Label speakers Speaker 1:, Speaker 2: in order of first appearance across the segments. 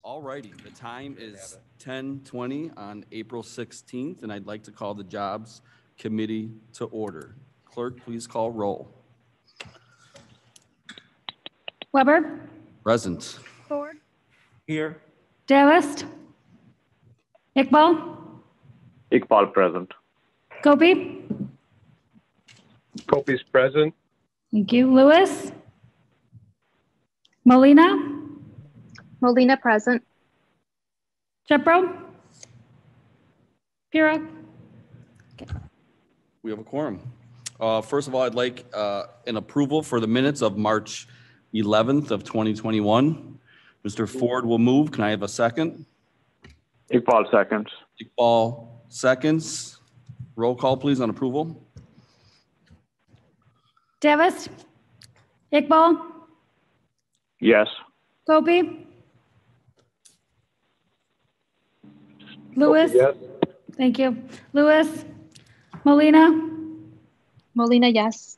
Speaker 1: All righty, the time is 10:20 on April 16th, and I'd like to call the Jobs Committee to order. Clerk, please call roll.
Speaker 2: Weber,
Speaker 1: Present.
Speaker 2: Ford,
Speaker 3: Here.
Speaker 2: Davist, Iqbal,
Speaker 4: Iqbal present.
Speaker 2: Gopi.
Speaker 4: Gopi is present.
Speaker 2: Thank you. Lewis, Molina,
Speaker 5: Molina present.
Speaker 2: Jepro, Pira.
Speaker 1: We have a quorum. First of all, I'd like an approval for the minutes of March 11th of 2021. Mr. Ford will move. Can I have a second?
Speaker 4: Iqbal seconds.
Speaker 1: Iqbal seconds. Roll call, please, on approval.
Speaker 2: Davist, Iqbal,
Speaker 4: Yes.
Speaker 2: Gopi, Lewis.
Speaker 4: Yes.
Speaker 2: Thank you. Lewis, Molina.
Speaker 5: Molina, yes.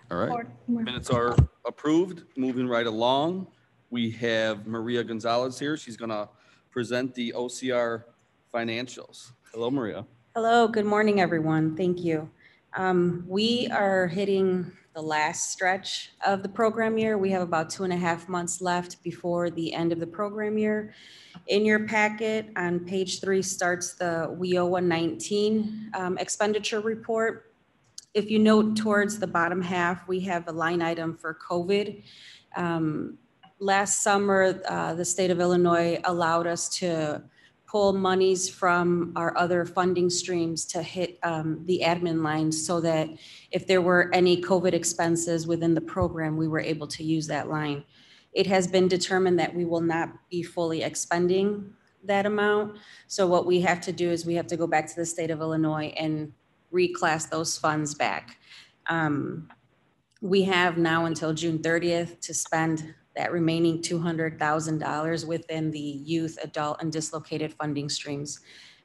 Speaker 1: All right.
Speaker 2: Ford.
Speaker 1: Minutes are approved. Moving right along, we have Maria Gonzalez here. She's going to present the OCR financials. Hello, Maria.
Speaker 6: Hello, good morning, everyone. Thank you. We are hitting the last stretch of the program year. We have about 2.5 months left before the end of the program year. In your packet on page 3 starts the WIOA 19 expenditure report. If you note towards the bottom half, we have a line item for COVID. Last summer, the state of Illinois allowed us to pull monies from our other funding streams to hit the admin lines so that if there were any COVID expenses within the program, we were able to use that line. It has been determined that we will not be fully expending that amount. So what we have to do is we have to go back to the state of Illinois and reclass those funds back. We have now until June 30th to spend that remaining $200,000 within the youth, adult, and dislocated funding streams.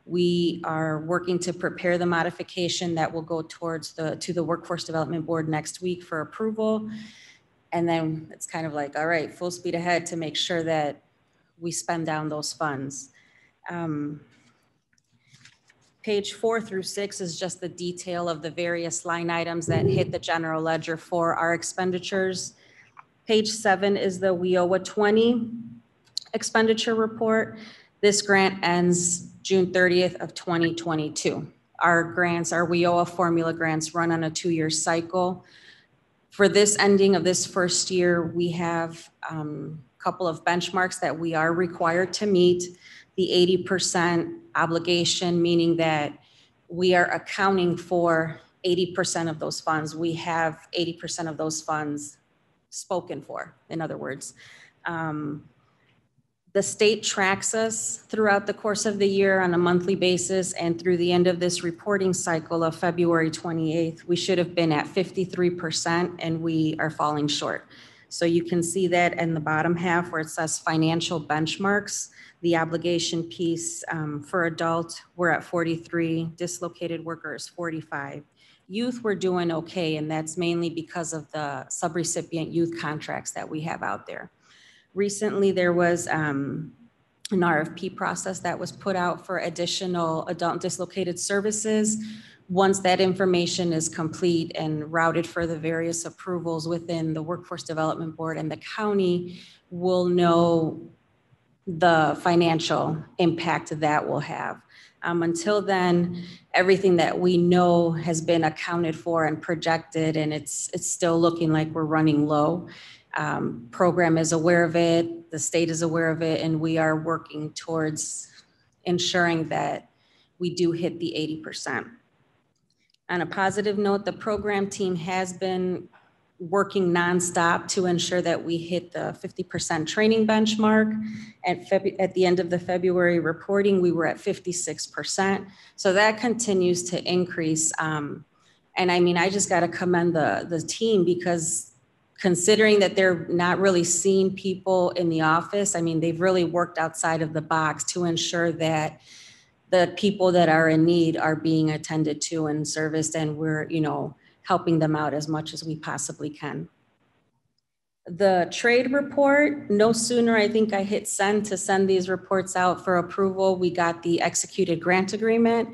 Speaker 6: We are working to prepare the modification that will go towards to the Workforce Development Board next week for approval. And then it's kind of like, all right, full speed ahead to make sure that we spend down those funds. Page 4 through 6 is just the detail of the various line items that hit the general ledger for our expenditures. Page 7 is the WIOA 20 expenditure report. This grant ends June 30th of 2022. Our grants, our WIOA formula grants run on a 2-year cycle. For this ending of this first year, we have a couple of benchmarks that we are required to meet. The 80% obligation, meaning that we are accounting for 80% of those funds. We have 80% of those funds spoken for, in other words. The state tracks us throughout the course of the year on a monthly basis, and through the end of this reporting cycle of February 28th, we should have been at 53% and we are falling short. So you can see that in the bottom half where it says financial benchmarks, the obligation piece for adult, we're at 43, dislocated workers 45. Youth, we're doing okay, and that's mainly because of the subrecipient youth contracts that we have out there. Recently, there was an RFP process that was put out for additional adult and dislocated services. Once that information is complete and routed for the various approvals within the Workforce Development Board and the county, we'll know the financial impact that will have. Until then, everything that we know has been accounted for and projected, and it's still looking like we're running low. Program is aware of it, the state is aware of it, and we are working towards ensuring that we do hit the 80%. On a positive note, the program team has been working nonstop to ensure that we hit the 50% training benchmark. At the end of the February reporting, we were at 56%. So that continues to increase. And I mean, I just got to commend the team, because considering that they're not really seeing people in the office, I mean, they've really worked outside of the box to ensure that the people that are in need are being attended to and serviced, and we're, helping them out as much as we possibly can. The trade report, no sooner, I think I hit send to send these reports out for approval, we got the executed grant agreement.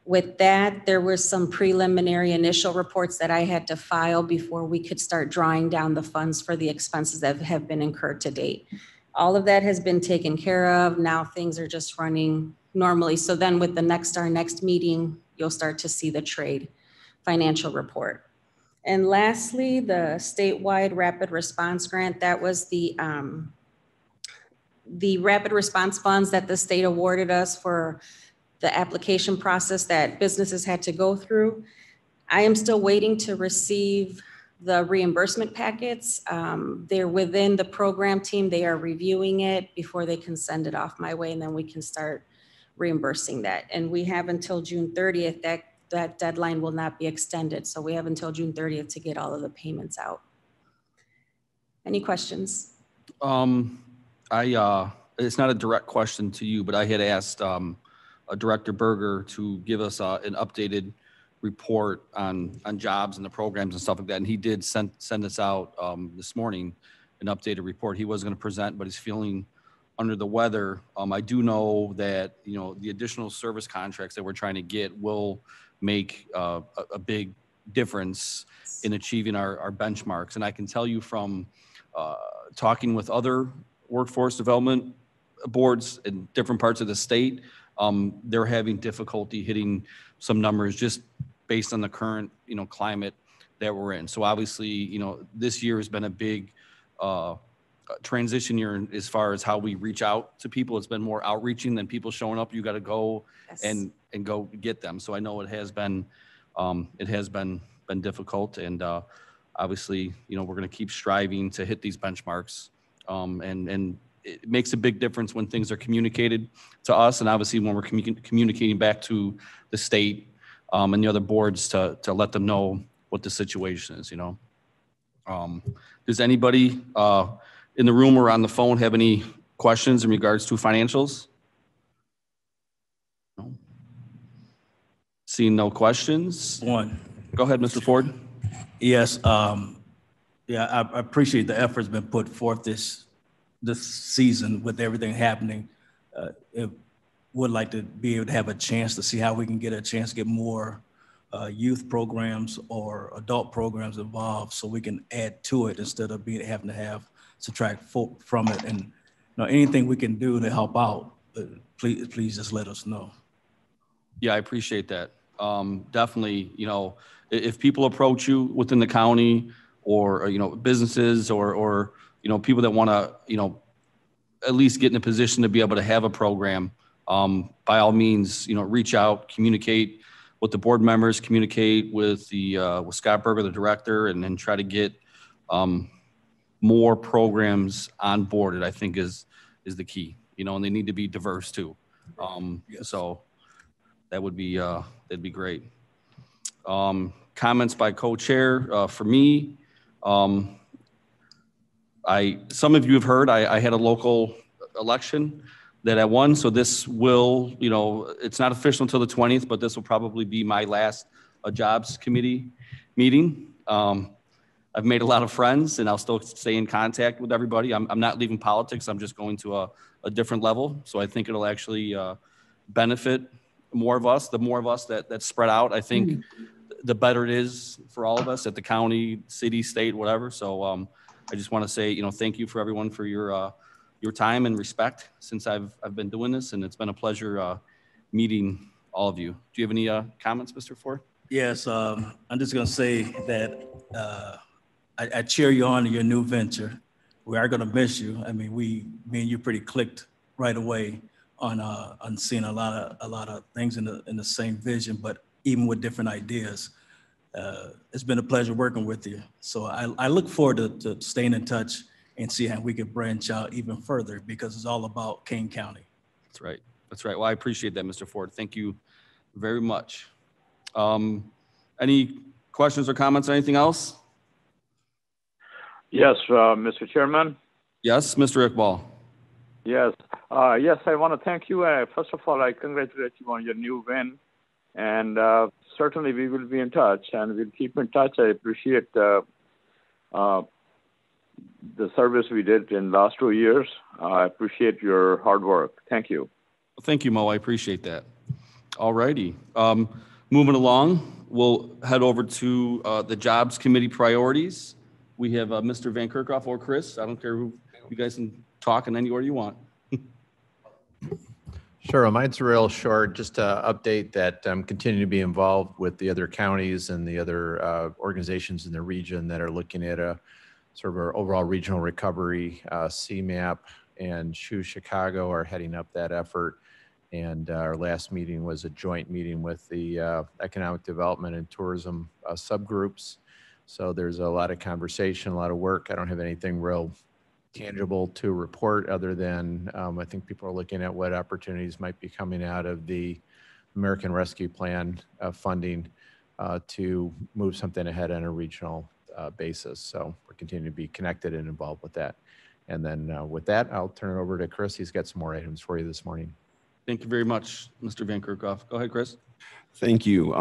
Speaker 6: With that, there were some preliminary initial reports that I had to file before we could start drawing down the funds for the expenses that have been incurred to date. All of that has been taken care of. Now things are just running normally. So then with our next meeting, you'll start to see the trade financial report. And lastly, the statewide rapid response grant, that was the rapid response funds that the state awarded us for the application process that businesses had to go through. I am still waiting to receive the reimbursement packets. They're within the program team. They are reviewing it before they can send it off my way, and then we can start reimbursing that. And we have until June 30th. That deadline will not be extended. So we have until June 30th to get all of the payments out. Any questions?
Speaker 1: It's not a direct question to you, but I had asked Director Berger to give us an updated report on jobs and the programs and stuff like that. And he did send us out this morning an updated report. He was going to present, but he's feeling under the weather. I do know that, you know, the additional service contracts that we're trying to get will make a big difference in achieving our benchmarks. And I can tell you from talking with other workforce development boards in different parts of the state, they're having difficulty hitting some numbers just based on the current, you know, climate that we're in. So obviously, you know, this year has been a big transition year as far as how we reach out to people. It's been more outreaching than people showing up. You got to go and go get them. So I know it has been difficult, and obviously, you know, we're going to keep striving to hit these benchmarks, and it makes a big difference when things are communicated to us, and obviously when we're communicating back to the state and the other boards to let them know what the situation is, you know. Does anybody in the room or on the phone have any questions in regards to financials? No. Seeing no questions.
Speaker 3: One.
Speaker 1: Go ahead, Mr. Ford.
Speaker 3: Yes, yeah, I appreciate the efforts been put forth this season with everything happening. It would like to be able to have a chance to see how we can get a chance to get more youth programs or adult programs involved, so we can add to it instead of having to subtract from it. And, you know, anything we can do to help out, please just let us know.
Speaker 1: Yeah, I appreciate that. Definitely, you know, if people approach you within the county or you know, businesses or you know, people that want to, you know, at least get in a position to be able to have a program, by all means, you know, reach out, communicate with the board members, communicate with with Scott Berger, the director, and then try to get more programs onboarded, I think is the key, you know, and they need to be diverse too. So that would be, that'd be great. Comments by co-chair, for me, some of you have heard, I had a local election that I won. So this will, you know, it's not official until the 20th, but this will probably be my last jobs committee meeting. I've made a lot of friends and I'll still stay in contact with everybody. I'm not leaving politics. I'm just going to a different level. So I think it'll actually benefit more of us. The more of us that spread out, I think the better it is for all of us at the county, city, state, whatever. So I just want to say, you know, thank you for everyone for your time and respect since I've been doing this, and it's been a pleasure meeting all of you. Do you have any comments, Mr. Ford?
Speaker 3: Yes, I'm just going to say that I cheer you on in your new venture. We are going to miss you. I mean, me and you pretty clicked right away on seeing a lot of things in the same vision, but even with different ideas. It's been a pleasure working with you. So I look forward to staying in touch and see how we can branch out even further, because it's all about Kane County.
Speaker 1: That's right. That's right. Well, I appreciate that, Mr. Ford. Thank you very much. Any questions or comments or anything else?
Speaker 4: Yes, Mr. Chairman.
Speaker 1: Yes, Mr. Iqbal.
Speaker 4: Yes. Yes, I want to thank you. First of all, I congratulate you on your new win. And certainly we will be in touch and we'll keep in touch. I appreciate the service we did in last 2 years. I appreciate your hard work. Thank you.
Speaker 1: Thank you, Mo. I appreciate that. All righty. Moving along, we'll head over to the Jobs Committee priorities. We have Mr. Van Kerkhoff or Chris. I don't care who, you guys can talk in anywhere you want.
Speaker 7: Sure, mine's real short, just to update that I'm continuing to be involved with the other counties and the other organizations in the region that are looking at a sort of our overall regional recovery. CMAP and Chicago are heading up that effort. And our last meeting was a joint meeting with the economic development and tourism subgroups. So there's a lot of conversation, a lot of work. I don't have anything real tangible to report other than I think people are looking at what opportunities might be coming out of the American Rescue Plan funding to move something ahead on a regional basis. So we're continuing to be connected and involved with that. And then with that, I'll turn it over to Chris. He's got some more items for you this morning.
Speaker 1: Thank you very much, Mr. Van Kerkhoff. Go ahead, Chris.
Speaker 8: Thank you.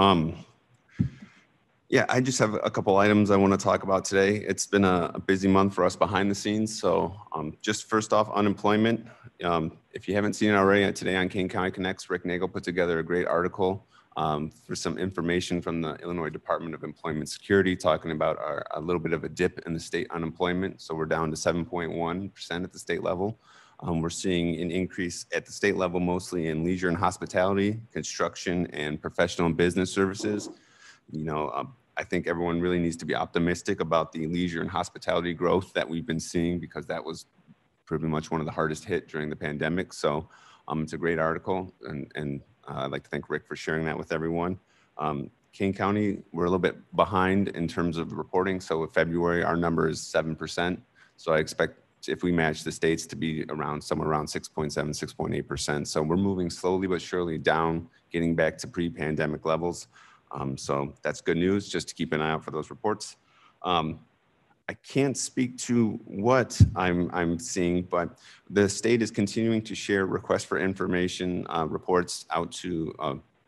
Speaker 8: Yeah, I just have a couple items I want to talk about today. It's been a busy month for us behind the scenes. So just first off, unemployment. If you haven't seen it already, today on Kane County Connects, Rick Nagel put together a great article for some information from the Illinois Department of Employment Security talking about a little bit of a dip in the state unemployment. So we're down to 7.1% at the state level. We're seeing an increase at the state level, mostly in leisure and hospitality, construction, and professional and business services. I think everyone really needs to be optimistic about the leisure and hospitality growth that we've been seeing, because that was pretty much one of the hardest hit during the pandemic. So it's a great article, and I'd like to thank Rick for sharing that with everyone. Kane County, we're a little bit behind in terms of reporting. So in February, our number is 7%. So I expect if we match the states to be around somewhere around 6.7, 6.8%. So we're moving slowly but surely down, getting back to pre-pandemic levels. So that's good news, just to keep an eye out for those reports. I can't speak to what I'm seeing, but the state is continuing to share requests for information reports out to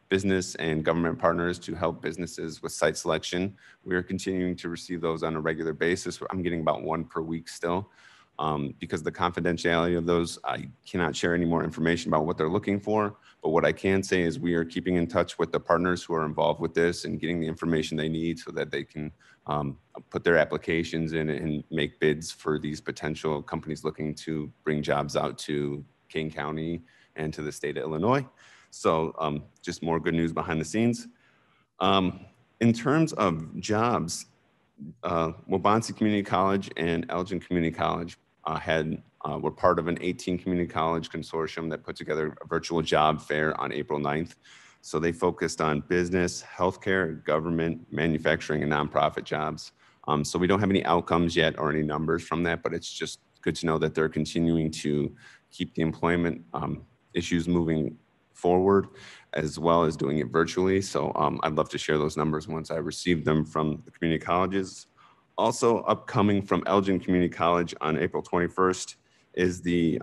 Speaker 8: business and government partners to help businesses with site selection. We are continuing to receive those on a regular basis. I'm getting about one per week still. Because of the confidentiality of those, I cannot share any more information about what they're looking for. But what I can say is we are keeping in touch with the partners who are involved with this and getting the information they need so that they can put their applications in and make bids for these potential companies looking to bring jobs out to Kane County and to the state of Illinois. So just more good news behind the scenes. In terms of jobs, Waubonsie Community College and Elgin Community College were part of an 18 community college consortium that put together a virtual job fair on April 9th. So they focused on business, healthcare, government, manufacturing, and nonprofit jobs. So we don't have any outcomes yet or any numbers from that, but it's just good to know that they're continuing to keep the employment issues moving forward, as well as doing it virtually. So I'd love to share those numbers once I receive them from the community colleges. Also upcoming from Elgin Community College on April 21st is the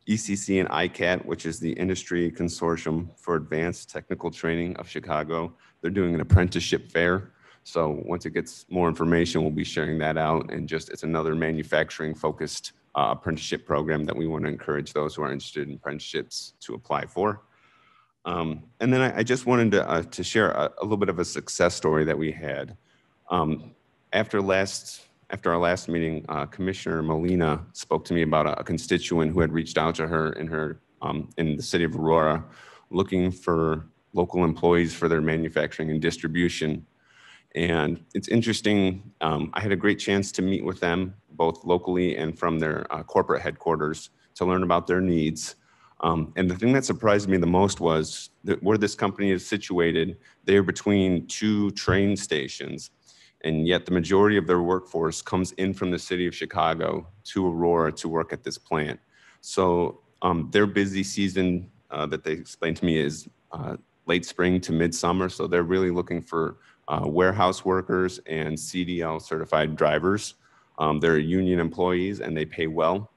Speaker 8: ECC and ICAT, which is the Industry Consortium for Advanced Technical Training of Chicago. They're doing an apprenticeship fair. So once it gets more information, we'll be sharing that out. And just it's another manufacturing focused apprenticeship program that we want to encourage those who are interested in apprenticeships to apply for. And then I just wanted to share a little bit of a success story that we had. After our last meeting, Commissioner Molina spoke to me about a constituent who had reached out to her in the city of Aurora, looking for local employees for their manufacturing and distribution. And it's interesting, I had a great chance to meet with them, both locally and from their corporate headquarters, to learn about their needs. And the thing that surprised me the most was that where this company is situated, they're between two train stations. And yet the majority of their workforce comes in from the city of Chicago to Aurora to work at this plant. So their busy season that they explained to me is late spring to midsummer. So they're really looking for warehouse workers and CDL certified drivers. They're union employees and they pay well.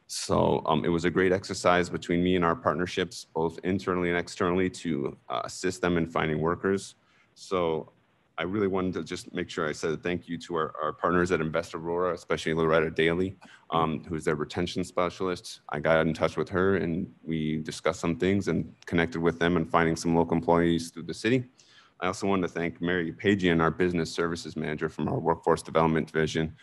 Speaker 8: So it was a great exercise between me and our partnerships, both internally and externally, to assist them in finding workers. So I really wanted to just make sure I said a thank you to our partners at Invest Aurora, especially Loretta Daly, who's their retention specialist. I got in touch with her and we discussed some things and connected with them and finding some local employees through the city. I also wanted to thank Mary Pagian, our business services manager from our workforce development division.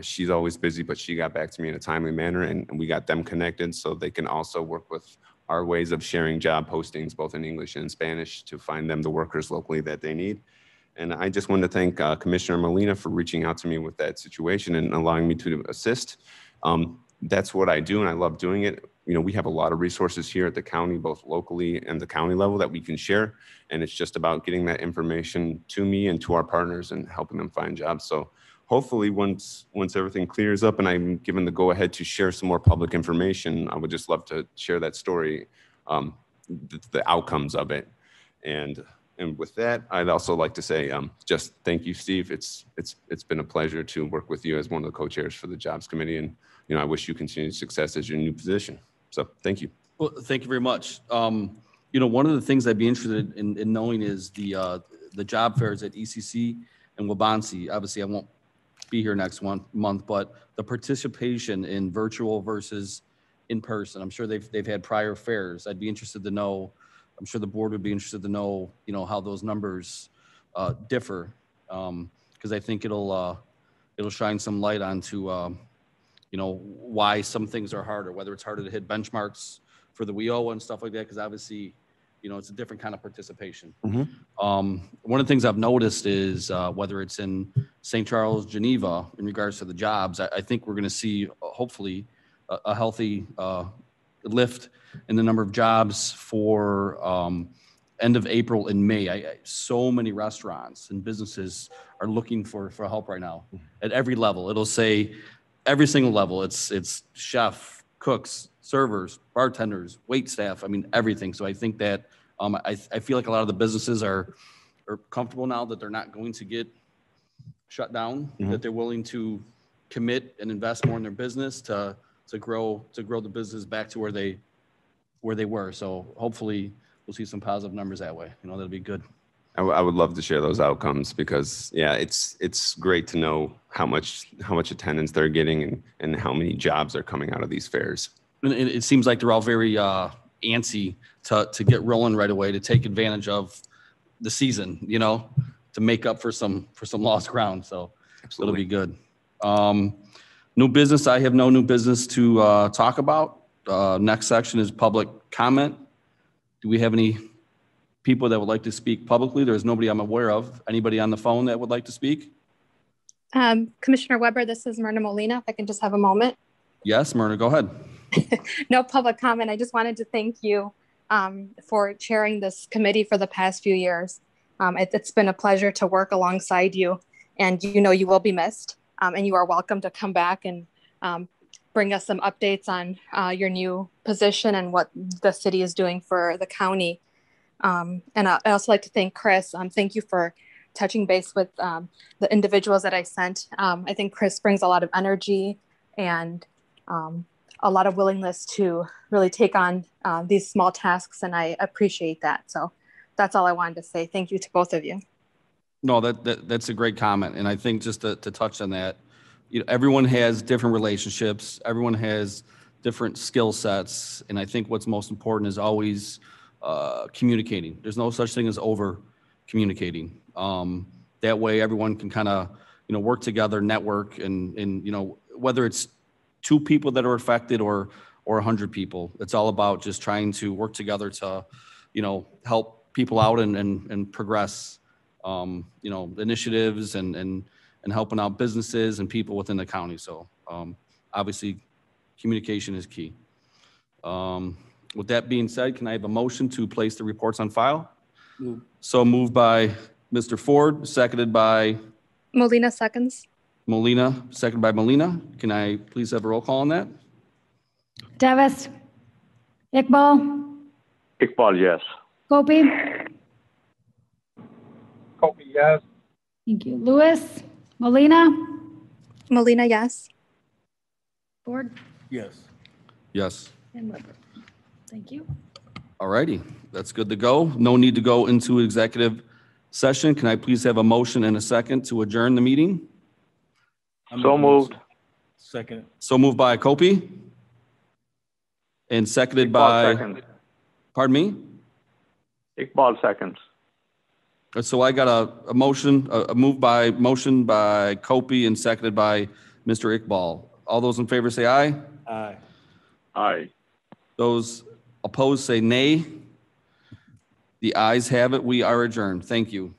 Speaker 8: She's always busy, but she got back to me in a timely manner and we got them connected so they can also work with our ways of sharing job postings, both in English and Spanish, to find them the workers locally that they need. And I just wanted to thank Commissioner Molina for reaching out to me with that situation and allowing me to assist. That's what I do and I love doing it. You know, we have a lot of resources here at the county, both locally and the county level that we can share. And it's just about getting that information to me and to our partners and helping them find jobs. So hopefully once everything clears up and I'm given the go ahead to share some more public information, I would just love to share that story, the outcomes of it. And with that, I'd also like to say just thank you, Steve. It's been a pleasure to work with you as one of the co-chairs for the Jobs Committee. And, you know, I wish you continued success as your new position. So thank you.
Speaker 1: Well, thank you very much. You know, one of the things I'd be interested in knowing is the job fairs at ECC and Wabansie. Obviously, I won't be here next month, but the participation in virtual versus in person. I'm sure they've had prior fairs. I'd be interested to know. I'm sure the board would be interested to know, you know, how those numbers differ, because I think it'll shine some light onto, you know, why some things are harder, whether it's harder to hit benchmarks for the WIO and stuff like that, because obviously, you know, it's a different kind of participation. One of the things I've noticed is whether it's in St. Charles, Geneva, in regards to the jobs, I think we're going to see hopefully a healthy lift in the number of jobs for end of April and May. So many restaurants and businesses are looking for help right now at every level. It'll say every single level. It's chef, cooks, servers, bartenders, wait staff. I mean, everything. So I think that I feel like a lot of the businesses are comfortable now that they're not going to get shut down, that they're willing to commit and invest more in their business to grow the business back to where they were. So hopefully we'll see some positive numbers that way. You know, that'll be good.
Speaker 8: I would love to share those outcomes because yeah, it's great to know how much attendance they're getting and how many jobs are coming out of these fairs.
Speaker 1: And it seems like they're all very antsy to get rolling right away, to take advantage of the season, you know, to make up for some lost ground. So Absolutely. It'll be good. New business. I have no new business to talk about. Next section is public comment. Do we have any people that would like to speak publicly? There's nobody I'm aware of. Anybody on the phone that would like to speak?
Speaker 5: Commissioner Weber, this is Myrna Molina. If I can just have a moment.
Speaker 1: Yes, Myrna, go ahead.
Speaker 5: No public comment. I just wanted to thank you for chairing this committee for the past few years. It's been a pleasure to work alongside you, and you know you will be missed. And you are welcome to come back and bring us some updates on your new position and what the city is doing for the county. And I also like to thank Chris. Thank you for touching base with the individuals that I sent. I think Chris brings a lot of energy and a lot of willingness to really take on these small tasks, and I appreciate that. So that's all I wanted to say. Thank you to both of you.
Speaker 1: No, that's a great comment. And I think just to touch on that, you know, everyone has different relationships. Everyone has different skill sets. And I think what's most important is always communicating. There's no such thing as over communicating. That way everyone can kind of, you know, work together, network, and, you know, whether it's 2 people that are affected or 100 people, it's all about just trying to work together to, you know, help people out and progress, you know, initiatives and helping out businesses and people within the county. So obviously communication is key. With that being said, can I have a motion to place the reports on file? So moved by Mr. Ford, seconded by?
Speaker 5: Molina seconds.
Speaker 1: Molina, seconded by Molina. Can I please have a roll call on that?
Speaker 2: Davis. Iqbal.
Speaker 4: Iqbal, yes.
Speaker 2: Gopi.
Speaker 4: Kopi, yes.
Speaker 2: Thank you. Lewis. Molina.
Speaker 5: Molina, yes.
Speaker 2: Ford.
Speaker 3: Yes.
Speaker 1: Yes.
Speaker 2: And Weber. Thank you.
Speaker 1: All righty, that's good to go. No need to go into executive session. Can I please have a motion and a second to adjourn the meeting?
Speaker 4: So moved.
Speaker 3: Second.
Speaker 1: So moved by Kopi and seconded
Speaker 4: Iqbal
Speaker 1: by,
Speaker 4: seconds.
Speaker 1: pardon me?
Speaker 4: Iqbal seconds.
Speaker 1: So I got a motion, a motion by Kopi and seconded by Mr. Iqbal. All those in favor say aye.
Speaker 3: Aye.
Speaker 4: Aye.
Speaker 1: Those opposed say nay. The ayes have it. We are adjourned. Thank you.